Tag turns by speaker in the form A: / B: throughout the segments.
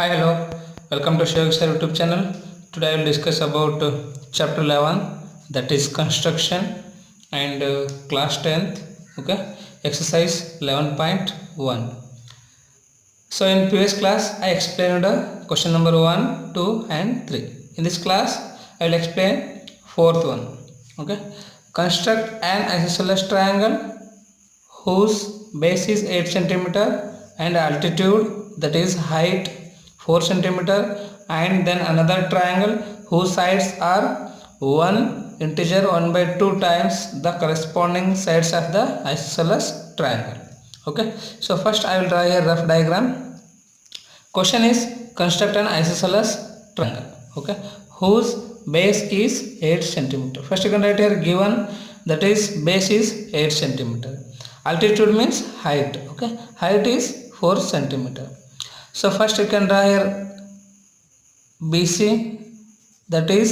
A: Hi, hello. Welcome to Shivak Sir YouTube channel. Today I will discuss about chapter 11, that is construction, and class 10th. Okay, exercise 11.1. So in previous class I explained question number 1, 2 and 3. In this class I will explain fourth one. Okay, construct an isosceles triangle whose base is 8 centimeter and altitude, that is height, 4 centimeter, and then another triangle whose sides are 1 integer 1 by 2 times the corresponding sides of the isosceles triangle. Okay, so first I will draw a rough diagram. Question is construct an isosceles triangle, okay, whose base is 8 centimeter. First you can write here given, that is base is 8 centimeter. Altitude means height, okay, height is 4 centimeter. So first you can draw here BC, that is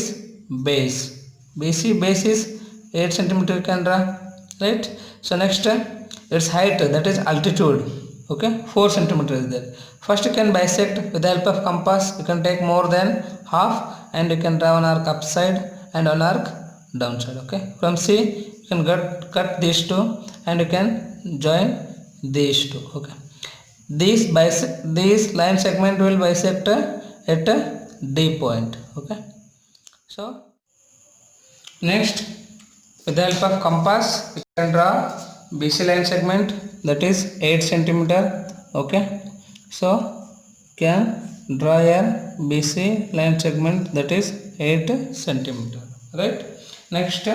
A: base. BC base is 8 centimeter you can draw, right? So next its height, that is altitude, okay, 4 centimeter is there. First you can bisect with the help of compass. You can take more than half and you can draw one arc upside and one arc downside. Okay, from C you can cut these two and you can join these two. Okay, these line segment will bisect at a D point. Okay, so next with the help of compass you can draw BC line segment, that is 8 centimeter. Okay, so can draw a BC line segment, that is 8 centimeter, right? Next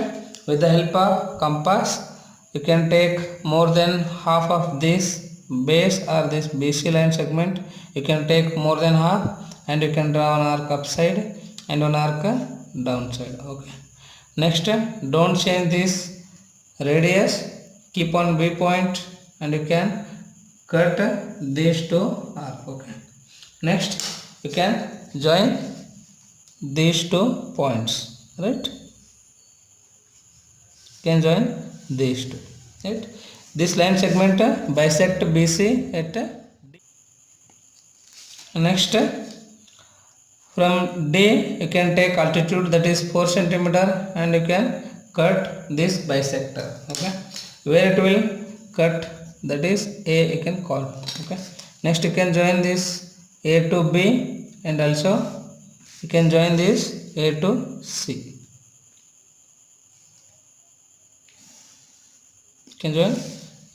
A: with the help of compass you can take more than half of this base or this BC line segment. You can take more than half and you can draw an arc upside and one arc downside. Okay, next don't change this radius, keep on B point and you can cut these two arc. Okay, next you can join these two points, right? You can join these two, right? This line segment bisect BC at D. Next from D you can take altitude, that is 4 centimeter, and you can cut this bisector. Okay, where it will cut, that is A you can call. Okay, next you can join this A to B and also you can join this A to C. You can join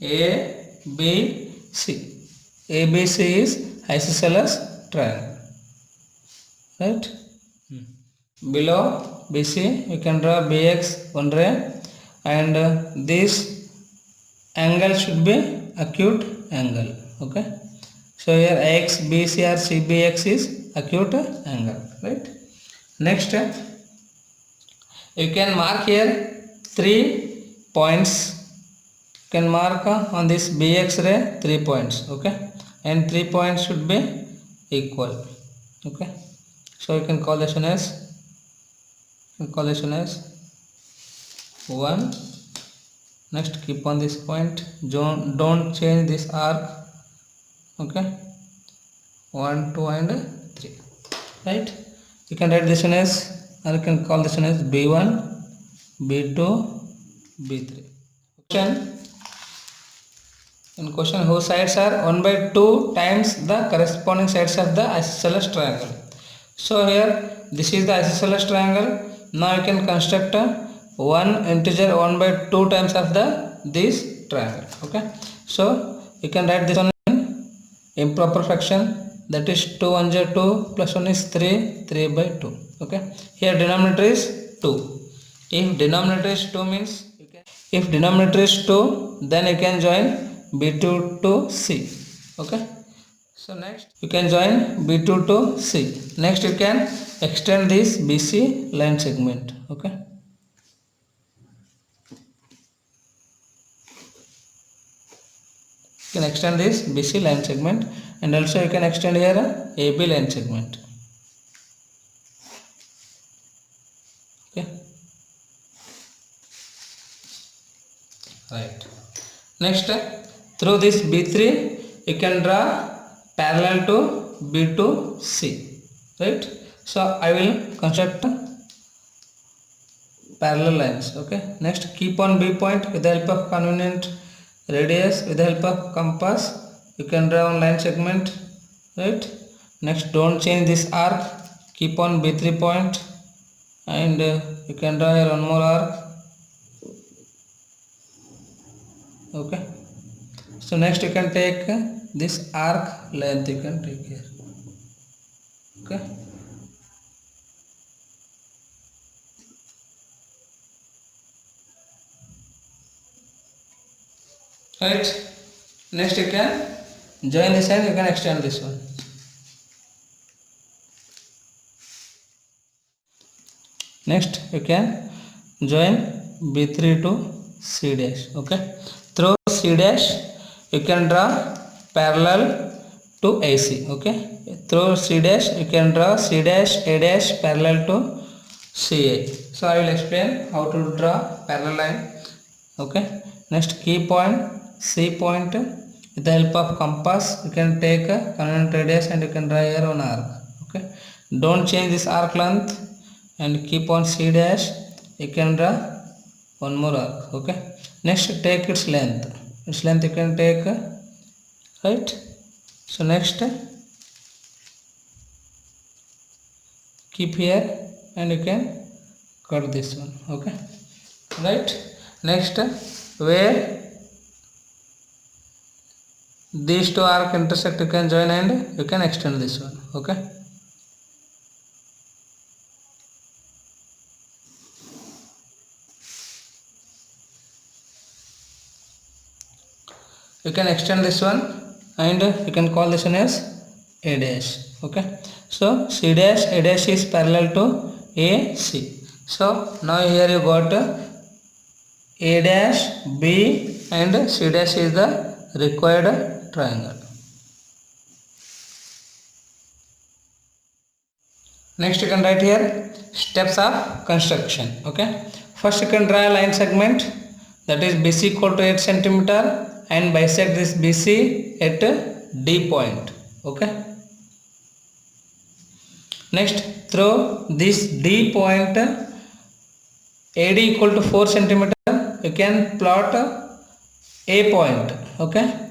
A: A, B, C. A, B, C is isosceles triangle, right? Below BC you can draw BX one ray and this angle should be acute angle. Okay, so here AX, BC or CBX is acute angle, right? Next you can mark here 3 points. You can mark on this BX ray 3 points. Okay, and 3 points should be equal. Okay, so you can call this one as 1. Next keep on this point, don't change this arc. Okay, 1, 2 and 3, right? You can write this one as, or you can call this one as B1, B2, B3. In question whose sides are 1 by 2 times the corresponding sides of the isosceles triangle. So here this is the isosceles triangle. Now you can construct one integer 1 by 2 times of this triangle. Okay, so you can write this one in improper fraction, that is 2 1 is 2 plus 1 is 3, 3 by 2. Okay, here denominator is 2. If denominator is 2 means if denominator is 2, then you can join B2 to C. Okay, so next you can join B2 to C. Next you can extend this BC line segment. Okay, you can extend this BC line segment and also you can extend here AB line segment. Okay, right. Next through this B3 you can draw parallel to B to C, right? So I will construct parallel lines. Okay, next keep on B point with the help of convenient radius. With the help of compass you can draw one line segment, right? Next, don't change this arc, keep on B3 point, and you can draw here one more arc. Okay, so next you can take this arc length, you can take here. Okay, right. Next you can join this and you can extend this one. Next you can join B3 to C dash. Okay, through C dash you can draw parallel to AC. Okay, through C dash you can draw C dash A dash parallel to CA. So I will explain how to draw parallel line. Okay, next key point C point, with the help of compass you can take a convenient radius and you can draw here one arc. Okay, don't change this arc length and keep on C dash, you can draw one more arc. Okay, next take its length you can take, right? So next keep here and you can cut this one. Okay, right. Next, where these two arc intersect you can join and you can extend this one. Okay, you can extend this one and you can call this one as A dash. Okay, so C dash A dash is parallel to AC. So now here you got A dash, B and C dash is the required triangle. Next you can write here steps of construction. Okay, first you can draw a line segment, that is BC equal to 8 cm and bisect this BC at D point. Okay, next through this D point AD equal to 4 cm you can plot A point. Okay,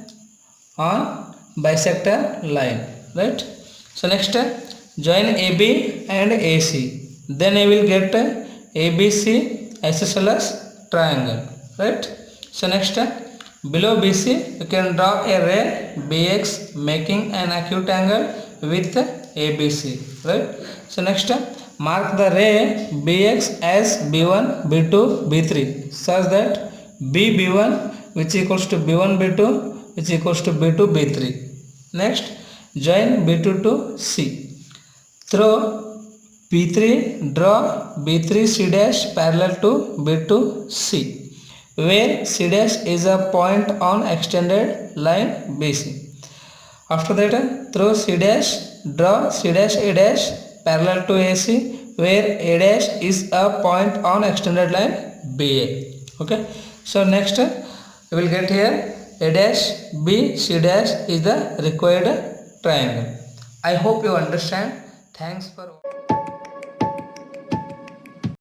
A: on bisector line, right? So next join AB and AC, then you will get ABC isosceles triangle, right? So next below BC you can draw a ray BX making an acute angle with ABC, right? So next mark the ray BX as B1, B2, B3 such that BB1 which equals to B1, B2 which equals to B2, B3. Next join B2 to C. Through B3 draw B3 C dash parallel to B2 C, where C dash is a point on extended line BC. After that through C dash draw C dash A dash parallel to AC, where A dash is a point on extended line BA. Okay, so next you will get here A dash B C dash is the required triangle. I hope you understand. Thanks for